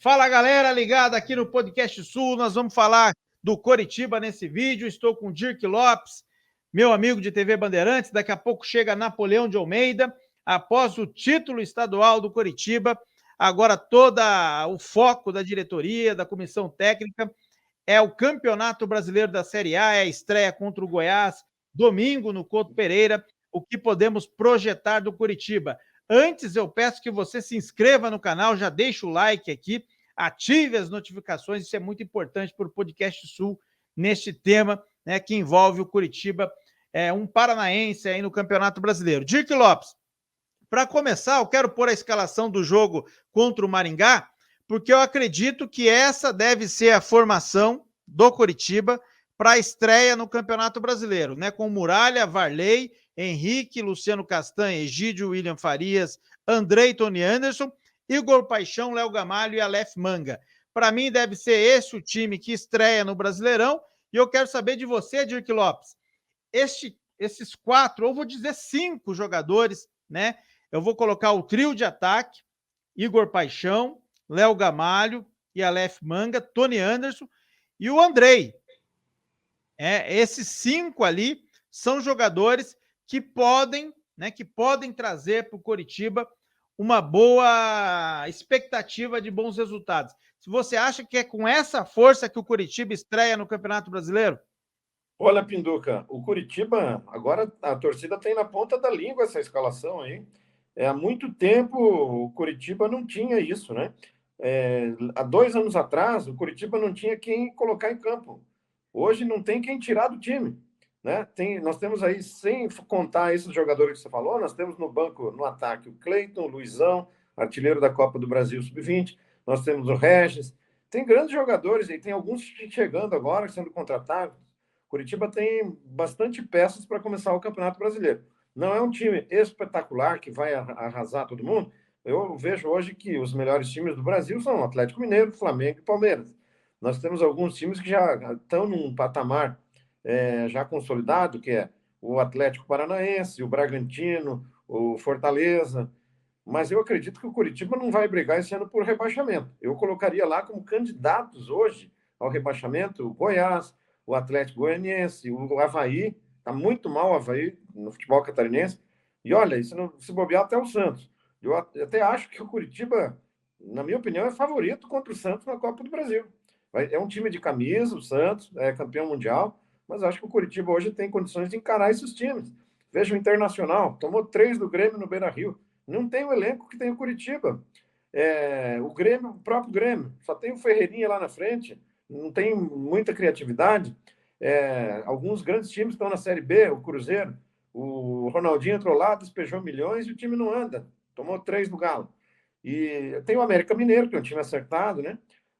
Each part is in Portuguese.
Fala, galera, ligada aqui no Podcast Sul. Nós vamos falar do Coritiba nesse vídeo. Estou com o Dirk Lopes, meu amigo de TV Bandeirantes. Daqui a pouco chega Napoleão de Almeida, após o título estadual do Coritiba. Agora todo o foco da diretoria, da comissão técnica, é o Campeonato Brasileiro da Série A, é a estreia contra o Goiás, domingo no Couto Pereira. O que podemos projetar do Coritiba? Antes, eu peço que você se inscreva no canal, já deixa o like aqui, ative as notificações, isso é muito importante para o Podcast Sul, neste tema, né, que envolve o Coritiba, um paranaense aí no Campeonato Brasileiro. Dirk Lopes, para começar, eu quero pôr a escalação do jogo contra o Maringá, porque eu acredito que essa deve ser a formação do Coritiba para a estreia no Campeonato Brasileiro, né? Com Muralha, Varley, Henrique, Luciano Castanha, Egídio, William Farias, Andrei, Tony Anderson, Igor Paixão, Léo Gamalho e Aleph Manga. Para mim, deve ser esse o time que estreia no Brasileirão, e eu quero saber de você, Dirk Lopes, esses 4, ou vou dizer 5 jogadores, né? Eu vou colocar o trio de ataque, Igor Paixão, Léo Gamalho e Aleph Manga, Tony Anderson e o Andrei. Esses 5 ali são jogadores que podem trazer para o Coritiba uma boa expectativa de bons resultados. Se você acha que é com essa força que o Coritiba estreia no Campeonato Brasileiro? Olha, Pinduca, o Coritiba, agora a torcida tem na ponta da língua essa escalação aí. Há muito tempo o Coritiba não tinha isso, né? Há 2 anos atrás, o Coritiba não tinha quem colocar em campo. Hoje não tem quem tirar do time, né? Nós temos aí, sem contar esses jogadores que você falou, nós temos no banco, no ataque, o Cleiton, o Luizão, artilheiro da Copa do Brasil Sub-20, nós temos o Regis, tem grandes jogadores aí, tem alguns chegando agora, sendo contratados. Curitiba tem bastante peças para começar o Campeonato Brasileiro. Não é um time espetacular que vai arrasar todo mundo. Eu vejo hoje que os melhores times do Brasil são o Atlético Mineiro, Flamengo e Palmeiras. Nós temos alguns times que já estão num patamar já consolidado, que é o Atlético Paranaense, o Bragantino, o Fortaleza. Mas eu acredito que o Curitiba não vai brigar esse ano por rebaixamento. Eu colocaria lá como candidatos hoje ao rebaixamento o Goiás, o Atlético Goianiense, o Avaí. Está muito mal o Avaí no futebol catarinense. E olha, se bobear até o Santos. Eu até acho que o Curitiba, na minha opinião, é favorito contra o Santos na Copa do Brasil. É um time de camisa, o Santos, é campeão mundial, mas acho que o Curitiba hoje tem condições de encarar esses times. Veja o Internacional, tomou 3 do Grêmio no Beira-Rio. Não tem o elenco que tem o Curitiba. O Grêmio, o próprio Grêmio, só tem o Ferreirinha lá na frente, não tem muita criatividade. Alguns grandes times estão na Série B, o Cruzeiro, o Ronaldinho entrou lá, despejou milhões e o time não anda. Tomou 3 do Galo. E tem o América Mineiro, que é um time acertado, né?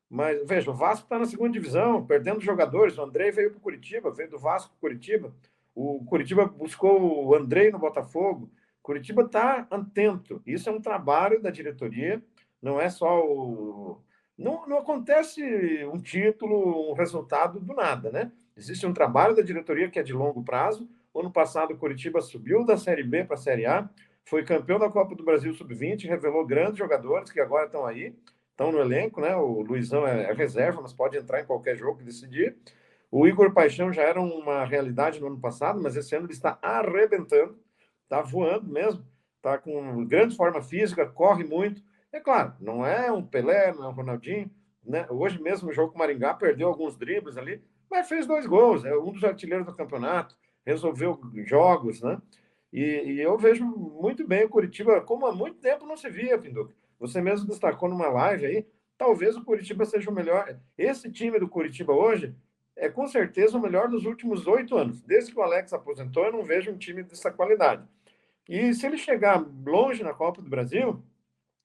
Mas, veja, o Vasco está na segunda divisão, perdendo jogadores. O Andrei veio para o Curitiba, veio do Vasco para o Curitiba. O Curitiba buscou o Andrei no Botafogo. Curitiba está atento. Isso é um trabalho da diretoria, não é só o... Não acontece um título, um resultado do nada, né? Existe um trabalho da diretoria que é de longo prazo. O ano passado, o Curitiba subiu da Série B para a Série A, foi campeão da Copa do Brasil Sub-20, revelou grandes jogadores que agora estão aí, estão no elenco, né? O Luizão é reserva, mas pode entrar em qualquer jogo que decidir. O Igor Paixão já era uma realidade no ano passado, mas esse ano ele está arrebentando. Está voando mesmo, está com grande forma física, corre muito. É claro, não é um Pelé, não é um Ronaldinho, né? Hoje mesmo no jogo com o Maringá perdeu alguns dribles ali, mas fez 2 gols, é um dos artilheiros do campeonato, resolveu jogos, né? E eu vejo muito bem o Curitiba, como há muito tempo não se via, Pinduca. Você mesmo destacou numa live aí, talvez o Curitiba seja o melhor. Esse time do Curitiba hoje é com certeza o melhor dos últimos 8 anos. Desde que o Alex aposentou, eu não vejo um time dessa qualidade. E se ele chegar longe na Copa do Brasil,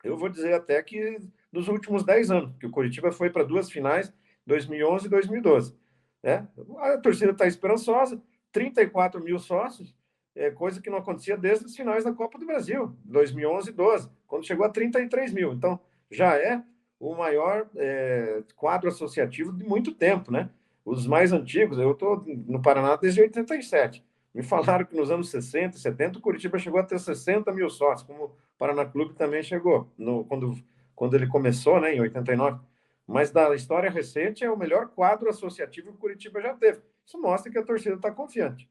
eu vou dizer até que dos últimos 10 anos, que o Curitiba foi para 2 finais, 2011 e 2012. Né? A torcida está esperançosa, 34 mil sócios, coisa que não acontecia desde os finais da Copa do Brasil, 2011 e 12, quando chegou a 33 mil. Então, já é o maior quadro associativo de muito tempo, né? Os mais antigos, eu estou no Paraná desde 87. Me falaram que nos anos 60 e 70 o Curitiba chegou a ter 60 mil sócios, como o Paraná Clube também chegou, quando ele começou, né, em 89. mas da história recente é o melhor quadro associativo que o Curitiba já teve. Isso mostra que a torcida está confiante.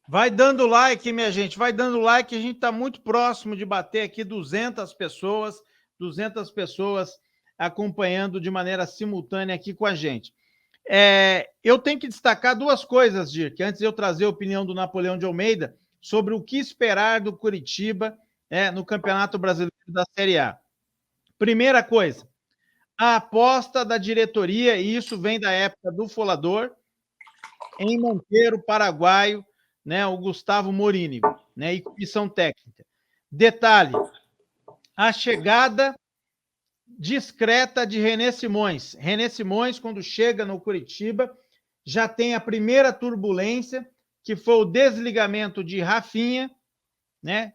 Vai dando like, minha gente, vai dando like, a gente está muito próximo de bater aqui 200 pessoas acompanhando de maneira simultânea aqui com a gente. Eu tenho que destacar duas coisas, Dirk, antes de eu trazer a opinião do Napoleão de Almeida sobre o que esperar do Curitiba no Campeonato Brasileiro da Série A. Primeira coisa, a aposta da diretoria, e isso vem da época do Folador, em manter o paraguaio, o Gustavo Morini, e comissão técnica. Detalhe, a chegada discreta de René Simões. René Simões, quando chega no Curitiba, já tem a primeira turbulência, que foi o desligamento de Rafinha,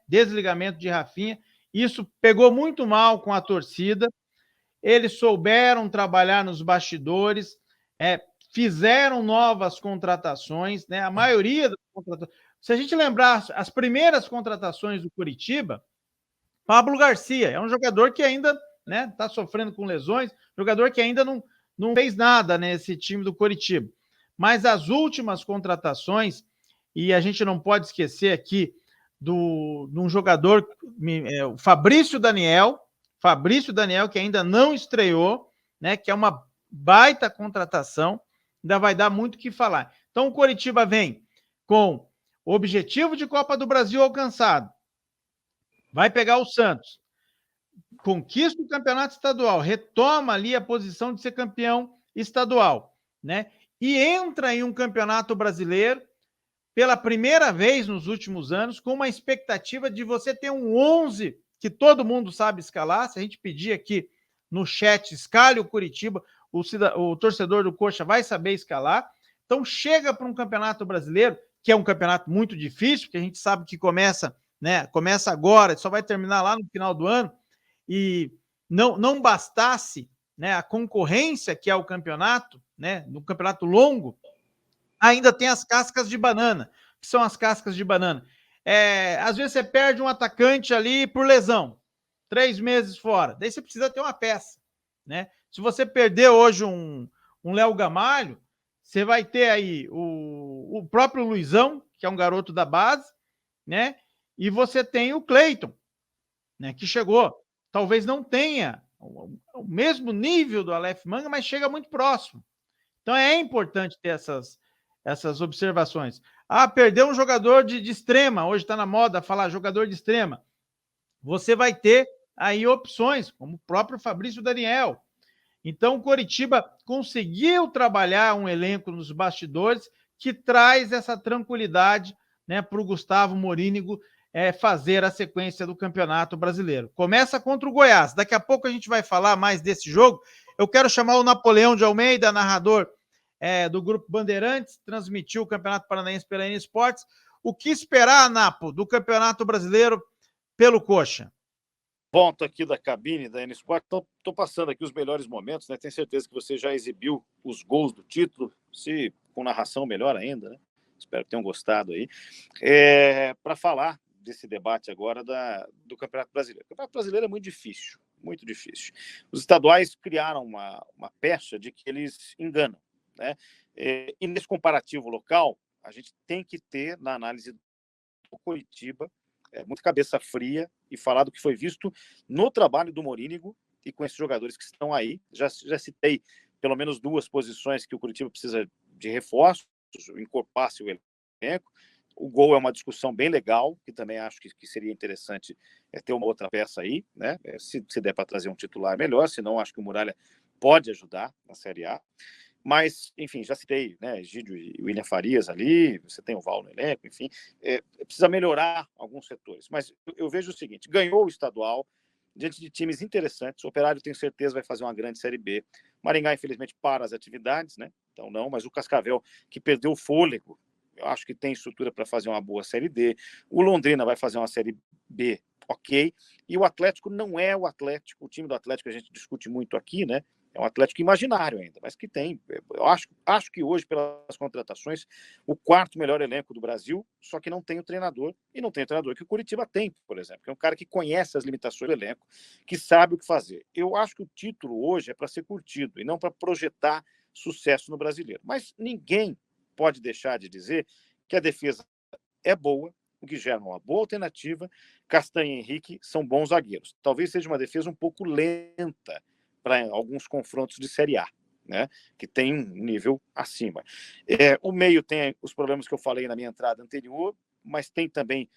Desligamento de Rafinha. Isso pegou muito mal com a torcida. Eles souberam trabalhar nos bastidores, fizeram novas contratações, A maioria das contratações. Se a gente lembrar as primeiras contratações do Curitiba, Pablo Garcia é um jogador que ainda está sofrendo com lesões, jogador que ainda não fez nada nesse time do Curitiba. Mas as últimas contratações, e a gente não pode esquecer aqui de um jogador, o Fabrício Daniel, que ainda não estreou, que é uma baita contratação, ainda vai dar muito o que falar. Então, o Coritiba vem com o objetivo de Copa do Brasil alcançado, vai pegar o Santos, conquista o campeonato estadual, retoma ali a posição de ser campeão estadual, e entra em um campeonato brasileiro pela primeira vez nos últimos anos, com uma expectativa de você ter um 11 que todo mundo sabe escalar. Se a gente pedir aqui no chat, escale o Curitiba, o torcedor do Coxa vai saber escalar. Então, chega para um campeonato brasileiro, que é um campeonato muito difícil, porque a gente sabe que começa agora, só vai terminar lá no final do ano, e não bastasse a concorrência que é o campeonato, no campeonato longo, ainda tem as cascas de banana. O que são as cascas de banana? Às vezes você perde um atacante ali por lesão, 3 meses fora, daí você precisa ter uma peça, Se você perder hoje um Léo Gamalho, você vai ter aí o próprio Luizão, que é um garoto da base, e você tem o Cleiton, que chegou. Talvez não tenha o mesmo nível do Aleph Manga, mas chega muito próximo. Então é importante ter essas observações. Perdeu um jogador de extrema, hoje está na moda falar jogador de extrema. Você vai ter aí opções, como o próprio Fabrício Daniel. Então, o Coritiba conseguiu trabalhar um elenco nos bastidores que traz essa tranquilidade para o Gustavo Morínigo fazer a sequência do Campeonato Brasileiro. Começa contra o Goiás. Daqui a pouco a gente vai falar mais desse jogo. Eu quero chamar o Napoleão de Almeida, narrador do Grupo Bandeirantes, transmitiu o Campeonato Paranaense pela N Esportes. O que esperar, Napo, do Campeonato Brasileiro pelo Coxa? Ponto aqui da cabine da N Sport. Estou passando aqui os melhores momentos, Tenho certeza que você já exibiu os gols do título, se com narração melhor ainda, Espero que tenham gostado aí. Para falar desse debate agora do Campeonato Brasileiro. O Campeonato Brasileiro é muito difícil, muito difícil. Os estaduais criaram uma pecha de que eles enganam, E nesse comparativo local, a gente tem que ter, na análise do Coritiba, muita cabeça fria e falar do que foi visto no trabalho do Morínigo e com esses jogadores que estão aí. Já citei pelo menos 2 posições que o Curitiba precisa de reforços, encorpar-se o elenco. O gol é uma discussão bem legal, que também acho que seria interessante ter uma outra peça aí, Se der para trazer um titular, melhor, senão acho que o Muralha pode ajudar na Série A. Mas, enfim, já citei, Egídio e William Farias ali, você tem o Val no elenco, enfim, precisa melhorar alguns setores. Mas eu vejo o seguinte, ganhou o estadual, diante de times interessantes, o Operário, tenho certeza, vai fazer uma grande Série B. Maringá, infelizmente, para as atividades, Então não, mas o Cascavel, que perdeu o fôlego, eu acho que tem estrutura para fazer uma boa Série D. O Londrina vai fazer uma Série B, ok. E o Atlético não é o Atlético, o time do Atlético a gente discute muito aqui, É um Atlético imaginário ainda, mas que tem. Eu acho que hoje, pelas contratações, o quarto melhor elenco do Brasil, só que não tem o treinador, e não tem o treinador que o Curitiba tem, por exemplo, que é um cara que conhece as limitações do elenco, que sabe o que fazer. Eu acho que o título hoje é para ser curtido e não para projetar sucesso no Brasileiro. Mas ninguém pode deixar de dizer que a defesa é boa, o Guilherme é uma boa alternativa, Castanha e Henrique são bons zagueiros. Talvez seja uma defesa um pouco lenta para alguns confrontos de Série A, né, que tem um nível acima. O meio tem os problemas que eu falei na minha entrada anterior, mas tem também,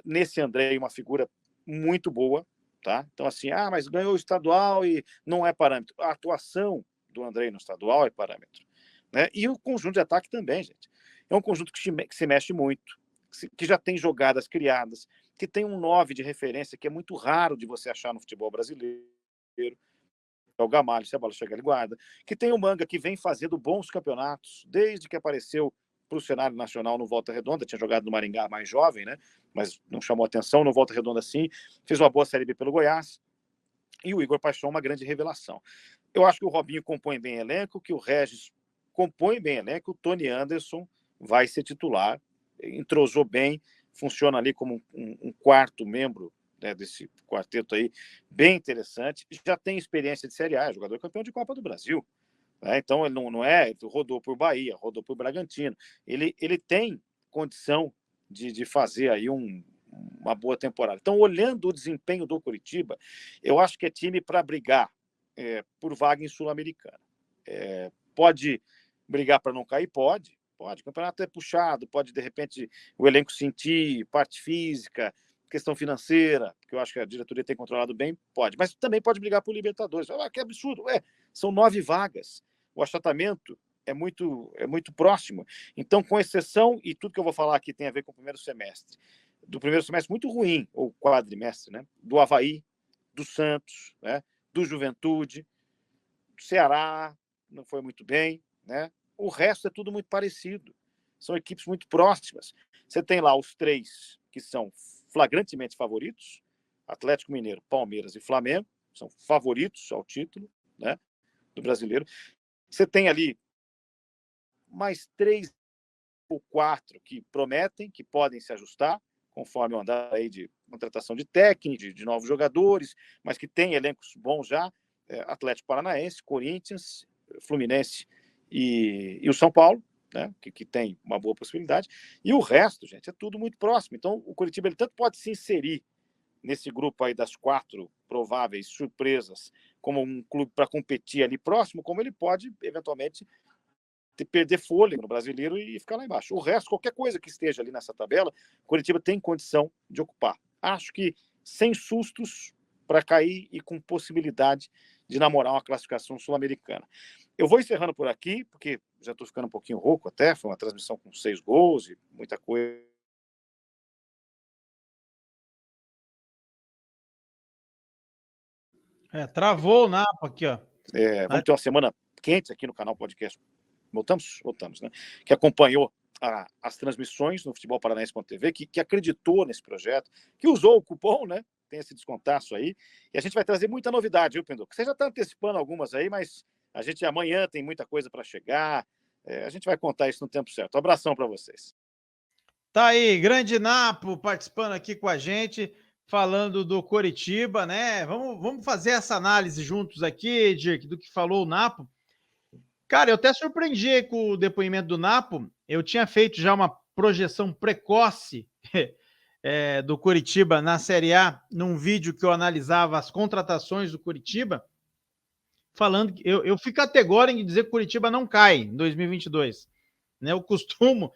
nesse André, uma figura muito boa, tá? Então, assim, mas ganhou o estadual e não é parâmetro. A atuação do André no estadual é parâmetro, né? E o conjunto de ataque também, gente. É um conjunto que se mexe muito, que já tem jogadas criadas, que tem um 9 de referência que é muito raro de você achar no futebol brasileiro. É o Gamalho, se a bola chega, ele guarda. Que tem o Manga, que vem fazendo bons campeonatos, desde que apareceu para o cenário nacional no Volta Redonda, tinha jogado no Maringá mais jovem, né? Mas não chamou atenção no Volta Redonda assim, fez uma boa Série B pelo Goiás, e o Igor Paixão, uma grande revelação. Eu acho que o Robinho compõe bem elenco, que o Regis compõe bem elenco, o Tony Anderson vai ser titular, entrosou bem, funciona ali como um quarto membro, né, desse quarteto aí, bem interessante, já tem experiência de Série A, jogador campeão de Copa do Brasil, né? Então ele não é, rodou por Bahia, rodou por Bragantino, ele tem condição de fazer aí uma boa temporada. Então, olhando o desempenho do Curitiba, eu acho que é time para brigar por vaga em Sul-Americana. Pode brigar para não cair? Pode. O campeonato é puxado, pode, de repente, o elenco sentir, parte física, questão financeira, que eu acho que a diretoria tem controlado bem, pode. Mas também pode brigar por Libertadores. Que absurdo. São 9 vagas. O achatamento é muito próximo. Então, com exceção, e tudo que eu vou falar aqui tem a ver com o primeiro semestre, do primeiro semestre muito ruim, ou quadrimestre, né? Do Avaí, do Santos, né? Do Juventude, do Ceará, não foi muito bem, né? O resto é tudo muito parecido. São equipes muito próximas. Você tem lá os 3 que são flagrantemente favoritos, Atlético Mineiro, Palmeiras e Flamengo, são favoritos ao título, né, do Brasileiro. Você tem ali mais 3 ou 4 que prometem, que podem se ajustar, conforme o andar aí de contratação de técnico, de novos jogadores, mas que tem elencos bons já, Atlético Paranaense, Corinthians, Fluminense e o São Paulo, né, que tem uma boa possibilidade, e o resto, gente, é tudo muito próximo. Então, o Curitiba ele tanto pode se inserir nesse grupo aí das 4 prováveis surpresas como um clube para competir ali próximo, como ele pode, eventualmente, perder fôlego no Brasileiro e ficar lá embaixo. O resto, qualquer coisa que esteja ali nessa tabela, o Curitiba tem condição de ocupar. Acho que sem sustos para cair e com possibilidade de namorar uma classificação sul-americana. Eu vou encerrando por aqui, porque já estou ficando um pouquinho rouco até, foi uma transmissão com 6 gols e muita coisa. Travou o Napa aqui, ó. Vamos ter uma semana quente aqui no canal Podcast. Voltamos, né? Que acompanhou as transmissões no Futebol Paranaense.tv, que acreditou nesse projeto, que usou o cupom, né? Tem esse descontaço aí. E a gente vai trazer muita novidade, viu, Pinduca? Você já está antecipando algumas aí, mas a gente amanhã tem muita coisa para chegar. A gente vai contar isso no tempo certo. Um abração para vocês. Tá aí, grande Napo participando aqui com a gente, falando do Coritiba, né? Vamos fazer essa análise juntos aqui, Dirk, do que falou o Napo. Cara, eu até surpreendi com o depoimento do Napo. Eu tinha feito já uma projeção precoce do Coritiba na Série A, num vídeo que eu analisava as contratações do Coritiba, falando que eu fui categórico em dizer que o Coritiba não cai em 2022. Né? Eu costumo,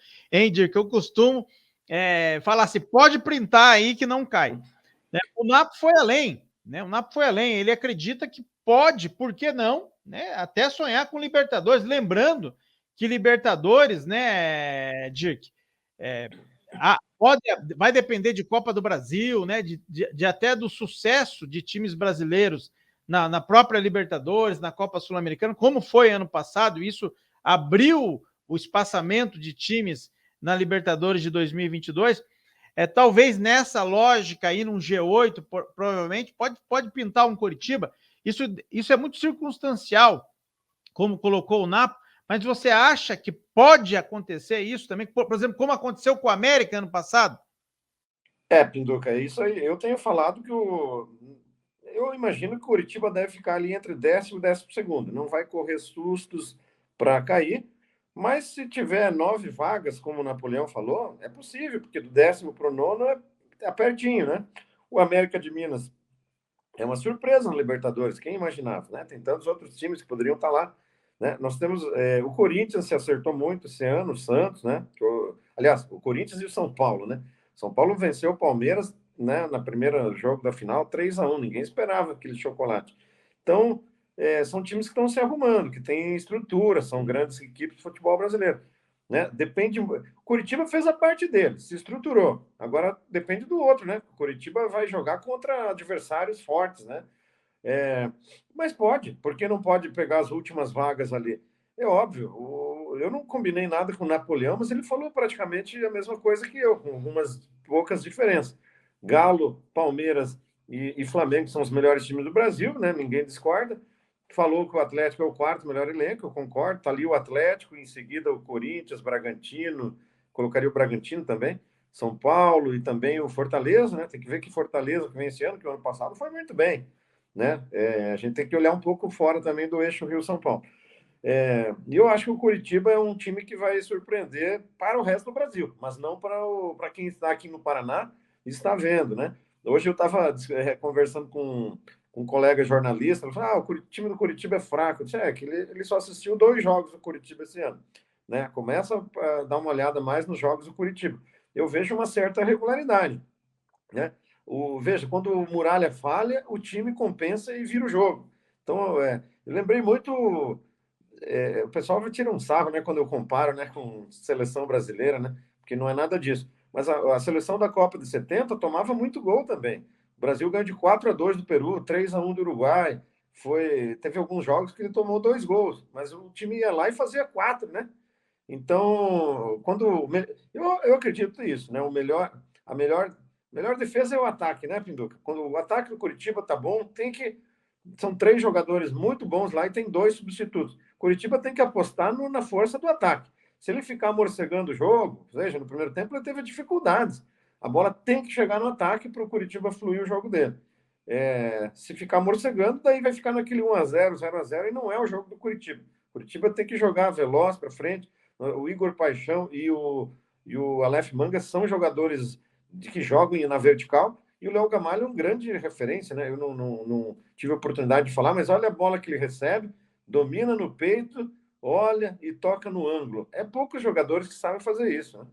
Dirk, falar assim, pode printar aí que não cai. Né? O Napo foi além, né? O Napo foi além, ele acredita que pode, por que não, né? Até sonhar com Libertadores, lembrando que Libertadores, né, Dirk, vai depender de Copa do Brasil, né? De até do sucesso de times brasileiros na própria Libertadores, na Copa Sul-Americana, como foi ano passado, isso abriu o espaçamento de times na Libertadores de 2022, talvez nessa lógica aí, num G8, provavelmente, pode pintar um Coritiba. Isso é muito circunstancial, como colocou o Napoli, mas você acha que pode acontecer isso também? Por exemplo, como aconteceu com o América ano passado? Pinduca, é isso aí. Eu tenho falado que eu imagino que o Curitiba deve ficar ali entre 10º e 12º. Não vai correr sustos para cair, mas se tiver 9 vagas, como o Napoleão falou, é possível, porque do 10º para o 9º é pertinho, né? O América de Minas é uma surpresa no Libertadores, quem imaginava, né? Tem tantos outros times que poderiam estar lá, né? Nós temos o Corinthians se acertou muito esse ano, o Santos, né? Aliás, o Corinthians e o São Paulo, né? São Paulo venceu o Palmeiras, né, na primeira jogo da final 3-1, ninguém esperava aquele chocolate. Então, são times que estão se arrumando, que têm estrutura, são grandes equipes de futebol brasileiro. Né? Depende. Curitiba fez a parte dele, se estruturou. Agora depende do outro, né? Curitiba vai jogar contra adversários fortes, né? Mas pode, porque não pode pegar as últimas vagas ali? É óbvio. Eu não combinei nada com o Napoleão, mas ele falou praticamente a mesma coisa que eu, com algumas poucas diferenças. Galo, Palmeiras e Flamengo são os melhores times do Brasil, né? Ninguém discorda. Falou que o Atlético é o quarto melhor elenco, eu concordo. Está ali o Atlético, em seguida o Corinthians, Bragantino, colocaria o Bragantino também, São Paulo e também o Fortaleza, né? Tem que ver que Fortaleza, que vem esse ano, que o ano passado foi muito bem, né? A gente tem que olhar um pouco fora também do eixo Rio-São Paulo. E eu acho que o Curitiba é um time que vai surpreender para o resto do Brasil, mas não para quem está aqui no Paraná e está vendo, né? Hoje eu estava conversando com um colega jornalista, ele falou, o time do Curitiba é fraco. Eu disse, que ele só assistiu 2 jogos do Curitiba esse ano, né? Começa a dar uma olhada mais nos jogos do Curitiba. Eu vejo uma certa regularidade, né? Veja, quando o Muralha falha, o time compensa e vira o jogo. Então, eu lembrei muito. O pessoal vai tirar um sarro, né, quando eu comparo, né, com seleção brasileira, né? Porque não é nada disso. Mas a seleção da Copa de 70 tomava muito gol também. O Brasil ganhou de 4-2 do Peru, 3-1 do Uruguai. Teve alguns jogos que ele tomou 2 gols, mas o time ia lá e fazia 4, né? Então, eu acredito nisso, né? A melhor defesa é o ataque, né, Pinduca? Quando o ataque do Curitiba tá bom, são 3 jogadores muito bons lá e tem 2 substitutos. Curitiba tem que apostar na força do ataque. Se ele ficar morcegando o jogo, veja, no primeiro tempo ele teve dificuldades. A bola tem que chegar no ataque para o Curitiba fluir o jogo dele. Se ficar morcegando, daí vai ficar naquele 1-0, 0-0 e não é o jogo do Curitiba. Curitiba tem que jogar veloz para frente. O Igor Paixão e o Aleph Manga são jogadores que jogam na vertical. E o Léo Gamalho é um grande referência, né? Eu não tive a oportunidade de falar, mas olha a bola que ele recebe, domina no peito, olha e toca no ângulo. É poucos jogadores que sabem fazer isso, né?